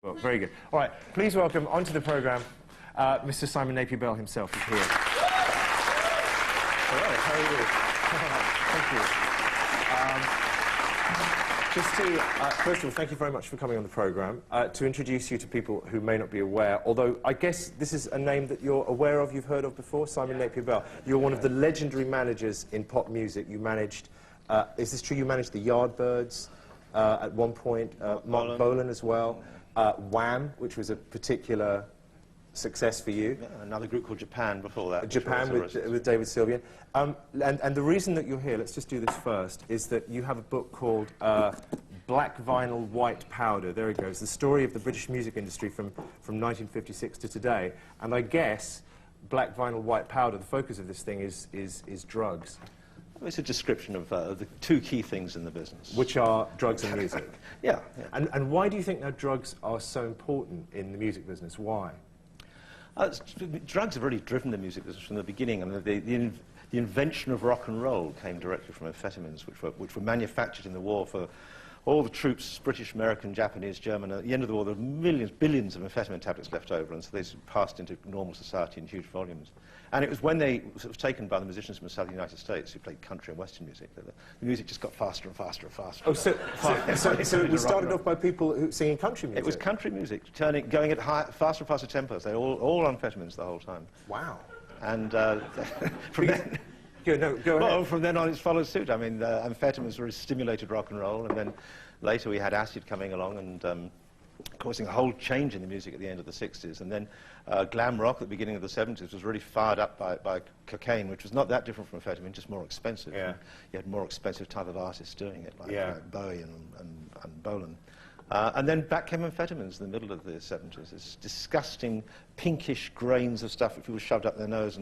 Well, very good. All right, please welcome onto the programme Mr. Simon Napier Bell himself is here. Hello, how are you? Thank you. Just to, first of all, thank you very much for coming on the programme. To introduce you to people who may not be aware, although I guess this is a name that you're aware of, you've heard of before, Simon Napier Bell. You're one of the legendary managers in pop music. You managed, is this true, you managed the Yardbirds at one point, Mark Bolan as well. Wham, which was a particular success for you. Yeah, another group called Japan before that. Japan with David Sylvian. And the reason that you're here, let's just do this first, is that you have a book called Black Vinyl, White Powder. There it goes. The story of the British music industry from 1956 to today. And I guess Black Vinyl, White Powder, the focus of this thing is drugs. It's a description of the two key things in the business. Which are drugs and music. Yeah. And why do you think that drugs are so important in the music business? Why? Drugs have really driven the music business from the beginning. I mean, the invention of rock and roll came directly from amphetamines, which were manufactured in the war for all the troops, British, American, Japanese, German. At the end of the war, there were billions of amphetamine tablets left over, and so they passed into normal society in huge volumes. And it was when they were taken by the musicians from the southern United States who played country and western music that the music just got faster and faster and faster. Oh, so we started off by people singing country music? It was country music, going at faster and faster tempos. They were all amphetamines the whole time. Wow. And from then... Go ahead. Well, from then on it followed suit. I mean, amphetamines really stimulated rock and roll, and then later we had acid coming along and causing a whole change in the music at the end of the 60s. And then glam rock at the beginning of the 70s was really fired up by cocaine, which was not that different from amphetamine, just more expensive. Yeah. You had more expensive type of artists doing it, like Bowie and Bolan. And then back came amphetamines in the middle of the 70s. This disgusting pinkish grains of stuff that people shoved up their nose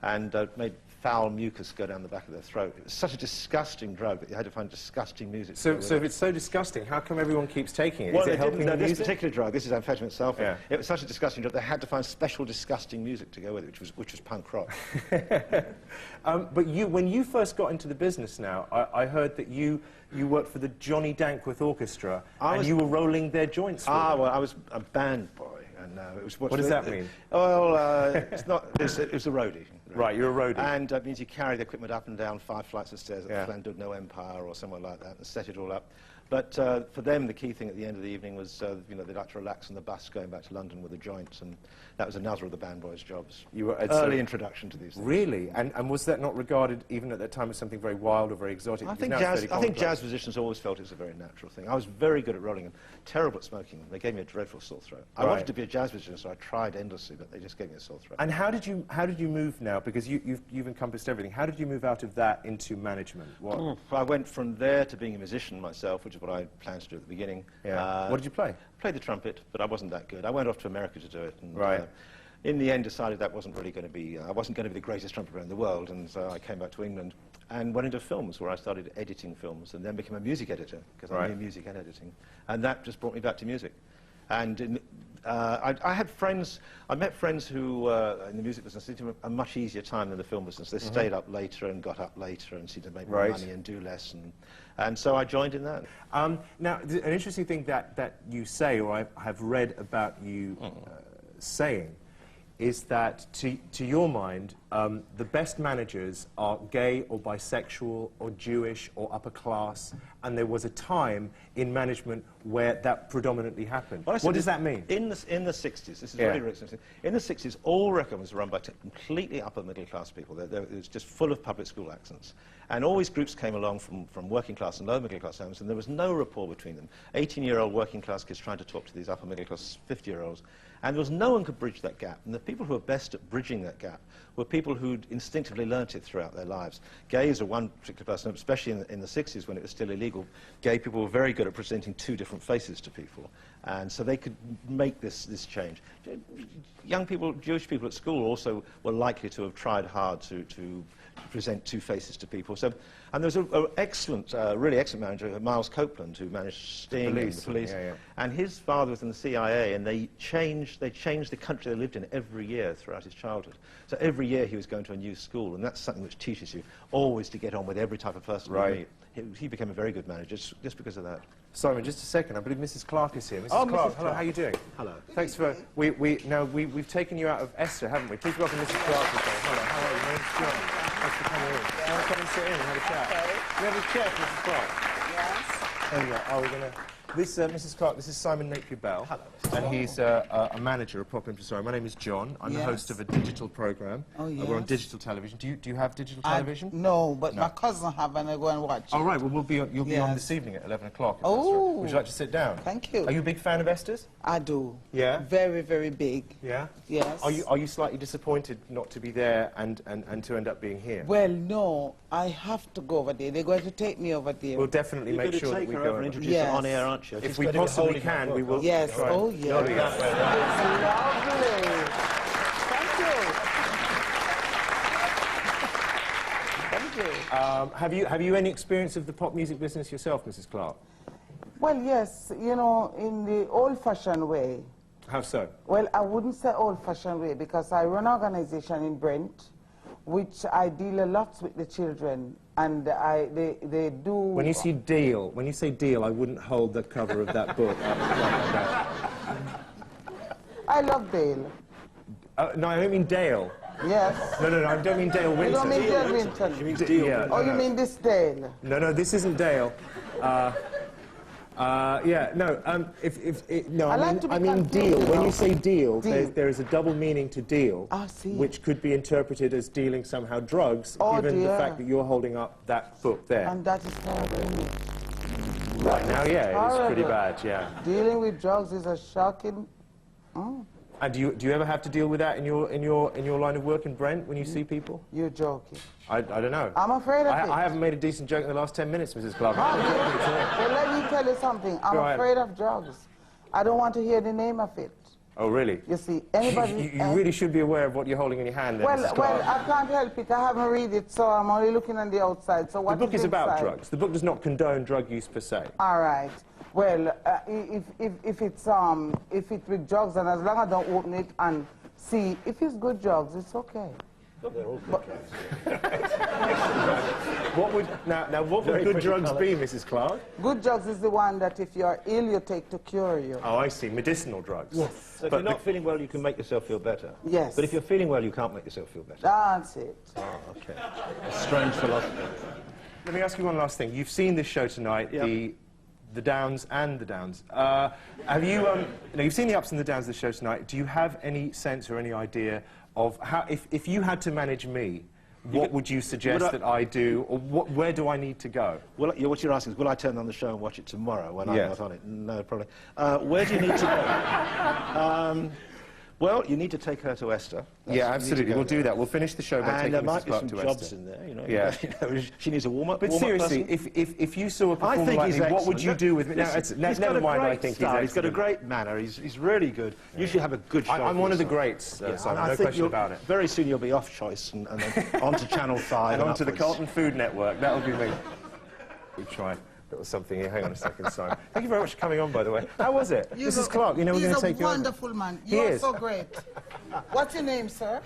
and made foul mucus go down the back of their throat. It was such a disgusting drug that you had to find disgusting music. So if it's so disgusting, how come everyone keeps taking it? Well, Is it helping the this music? particular drug, this is amphetamine sulfur. Yeah. It was such a disgusting drug, they had to find special disgusting music to go with it, which was punk rock. But when you first got into the business now, I heard that you worked for the Johnny Dankworth Orchestra, and you were rolling their joints for them. Well, I was a band boy. And it was what does that mean? Well, it's not. It was a roadie. Right, you're a roadie. And it means you carry the equipment up and down 5 flights of stairs at the Llandudno Empire or somewhere like that and set it all up. But for them, the key thing at the end of the evening was, they'd like to relax on the bus going back to London with the joints, and that was another of the band boys' jobs. You were early introduction to these things. Really? And was that not regarded, even at that time, as something very wild or very exotic? I think jazz musicians always felt it was a very natural thing. I was very good at rolling and terrible at smoking. They gave me a dreadful sore throat. I wanted to be a jazz musician, so I tried endlessly, but they just gave me a sore throat. And how did you move now? Because you've encompassed everything. How did you move out of that into management? What? I went from there to being a musician myself, which is what I planned to do at the beginning. Yeah. What did you play? I played the trumpet, but I wasn't that good. I went off to America to do it. And, right. In the end, decided that wasn't really going to be. I wasn't going to be the greatest trumpeter in the world, and so I came back to England and went into films, where I started editing films, and then became a music editor because I knew music and editing, and that just brought me back to music. And I had friends. I met friends who, in the music business, seemed to have a much easier time than the film business. They stayed up later and got up later and seemed to make more money and do less. And so I joined in that. Now, an interesting thing that you say, or I have read about you saying, is that, to your mind, the best managers are gay or bisexual or Jewish or upper class, and there was a time in management where that predominantly happened. Well, what does that mean? In the 60s, this is really interesting. In the 60s, all records were run by completely upper middle class people. It was just full of public school accents. And all these groups came along from working class and lower middle class homes, and there was no rapport between them. 18-year-old working class kids trying to talk to these upper middle class 50-year-olds. And there was no one could bridge that gap. And the people who were best at bridging that gap were people who'd instinctively learnt it throughout their lives. Gays are one particular person, especially in the 60s when it was still illegal. Gay people were very good at presenting 2 different faces to people. And so they could make this change. Young people, Jewish people at school also were likely to have tried hard to present 2 faces to people. So, and there was an excellent, really excellent manager, Miles Copeland, who managed Sting and the Police. And his father was in the CIA, and they changed the country they lived in every year throughout his childhood. So every year he was going to a new school, and that's something which teaches you always to get on with every type of person you meet. He became a very good manager just because of that. Simon, just a second. I believe Mrs Clarke is here. Mrs. Oh, Clarke, Mrs. hello, how are you doing? Hello. Thanks for... We've taken you out of Esther, haven't we? Please welcome Mrs Clarke. Hello, how are you? My name's John. Thanks for coming in. Do you want to come and sit in and have a chat? Okay. We have a chair for Mrs Clarke. Yes. There you go. Oh, we're going to... This, Mrs Clarke, this is Simon Napier Bell. Hello. And he's a manager, a pop impresario. My name is John. I'm the host of a digital programme. Oh, yes. We're on digital television. Do you have digital television? No, but my cousin have, and I go and watch. Oh, right. Well, you'll be on Yes. this evening at 11 o'clock. Oh. Would you like to sit down? Thank you. Are you a big fan of Esther's? I do. Yeah? Very, very big. Yeah? Yes. Are you slightly disappointed not to be there and to end up being here? Well, no, I have to go over there. They're going to take me over there. We'll definitely make sure that we go over. and introduce Yes. her on air, aren't you? If we possibly can, we will. Yes. try. Oh, yes. There we go. It's lovely. Thank you. Thank you. Have you any experience of the pop music business yourself, Mrs Clarke? Well, yes, you know, in the old-fashioned way. How so? Well, I wouldn't say old-fashioned way because I run an organization in Brent, which I deal a lot with the children, and they do... When you say deal, I wouldn't hold the cover of that book up like that. I love Dale. No, I don't mean Dale. Yes. No, I don't mean Dale Winton. You don't mean Dale Winton? She means Deal. Yeah, Oh, you mean this Dale? No, this isn't Dale. Yeah, no, I mean deal. When you say deal, there is a double meaning to deal, I see. which could be interpreted as dealing somehow drugs, Oh, given the dear. fact that you're holding up that book there. And that is horrible. Right now, yeah, it's pretty horrible. bad, yeah. Dealing with drugs is a shocking... And do you ever have to deal with that in your line of work in Brent when you see people? You're joking. I don't know. I'm afraid of it. I haven't made a decent joke in the last 10 minutes, Mrs. Clarke. Well, let me tell you something. I'm Go ahead. afraid of drugs. I don't want to hear the name of it. Oh, really? You see, anybody... You really should be aware of what you're holding in your hand there, Mrs. Well, Clarke. I can't help it. I haven't read it, so I'm only looking on the outside. So what The book is about inside? drugs. The book does not condone drug use per se. All right. Well, if it's with drugs, and as long as I don't open it and see if it's good drugs, it's okay. They're all good drugs. What would good drugs be, Mrs. Clarke? Good drugs is the one that if you're ill, you take to cure you. Oh, I see. Medicinal drugs. Yes. So if you're not feeling well, you can make yourself feel better. Yes. But if you're feeling well, you can't make yourself feel better. That's it. Oh, okay. A strange philosophy. Let me ask you one last thing. You've seen this show tonight, Yep. the downs and the downs. Have you? You've seen the ups and the downs of the show tonight. Do you have any sense or any idea of how, if you had to manage me, what would you suggest that I do, or where do I need to go? Well, what you're asking is, will I turn on the show and watch it tomorrow when Yes. I'm not on it? No, probably. Where do you need to go? Well, you need to take her to Esther. Yeah, absolutely. We'll do that. We'll finish the show by And taking there Mrs. might be Clarke some to jobs Esther. in there, you know. Yeah. She needs a warm-up. But seriously, if you saw a performer like me, what would you do with me? No, never mind. I think he's got a great manner. He's really good. You should have a good show. I'm one of the greats, Yeah, Simon. I No think question about it. Very soon you'll be off choice and then onto Channel 5 And onto the upwards. Carlton Food Network. That'll be me. We try. There was something here. Hang on a second, Simon. Thank you very much for coming on, by the way. How was it? Mrs. Clarke, you know we're going to take you He's a on. wonderful man. He You're is. so great. What's your name, sir?